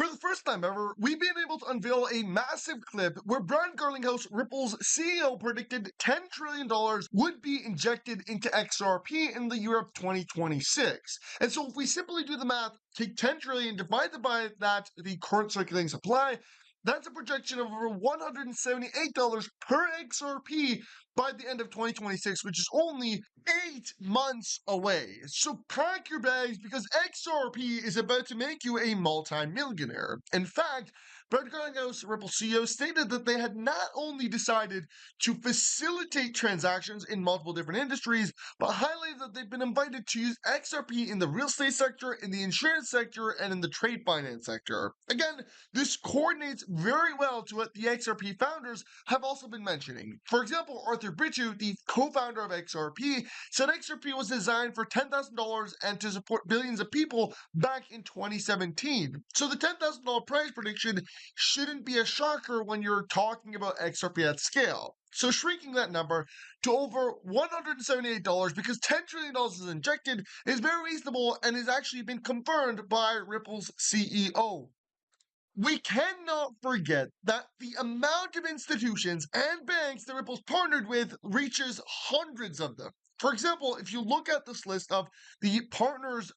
For the first time ever, we've been able to unveil a massive clip where Brian Garlinghouse, Ripple's CEO, predicted $10 trillion would be injected into XRP in the year of 2026. And so if we simply do the math, take 10 trillion, divide by that, the current circulating supply, that's a projection of over $178 per XRP by the end of 2026, which is only 8 months away. So pack your bags because XRP is about to make you a multi-millionaire. In fact, Brad Garlinghouse, Ripple CEO, stated that they had not only decided to facilitate transactions in multiple different industries, but highlighted that they've been invited to use XRP in the real estate sector, in the insurance sector, and in the trade finance sector. Again, this coordinates very well to what the XRP founders have also been mentioning. For example, Arthur Brittu, the co-founder of XRP, said XRP was designed for $10,000 and to support billions of people back in 2017. So the $10,000 price prediction shouldn't be a shocker when you're talking about XRP at scale. So shrinking that number to over $178 because $10 trillion is injected is very reasonable and has actually been confirmed by Ripple's CEO. We cannot forget that the amount of institutions and banks that Ripple's partnered with reaches hundreds of them. For example, if you look at this list of the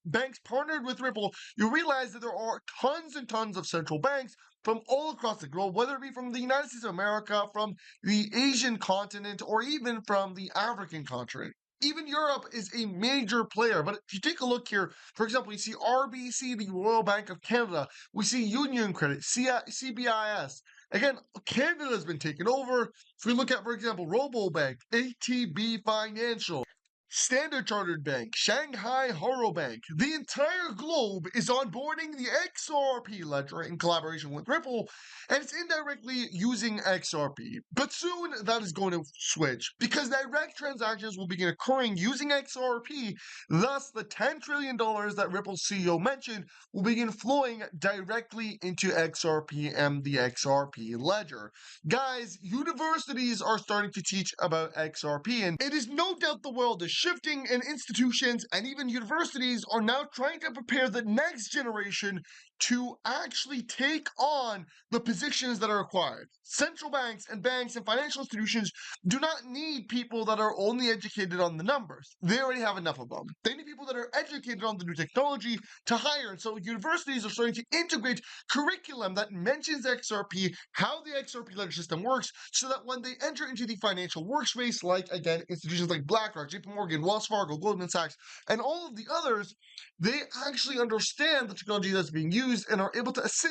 banks partnered with Ripple, you realize that there are tons and tons of central banks from all across the globe, whether it be from the United States of America, from the Asian continent, or even from the African continent. Even Europe is a major player. But if you take a look here, for example, you see RBC, the Royal Bank of Canada. We see Union Credit, CBIS. Again, Canada has been taken over. If we look at, for example, Robobank, ATB Financial, Standard Chartered Bank, Shanghai Haro Bank, the entire globe is onboarding the XRP ledger in collaboration with Ripple, and it's indirectly using XRP. But soon that is going to switch because direct transactions will begin occurring using XRP. Thus, the $10 trillion that Ripple's CEO mentioned will begin flowing directly into XRP and the XRP ledger. Guys, universities are starting to teach about XRP, and it is no doubt the world is shifting, and institutions and even universities are now trying to prepare the next generation to actually take on the positions that are required. Central banks and financial institutions do not need people that are only educated on the numbers. They already have enough of them. They need people that are educated on the new technology to hire. And so universities are starting to integrate curriculum that mentions XRP, how the XRP ledger system works, so that when they enter into the financial workspace, like, again, institutions like BlackRock, JP Morgan, Wells Fargo, Goldman Sachs, and all of the others, they actually understand the technology that's being used and are able to assist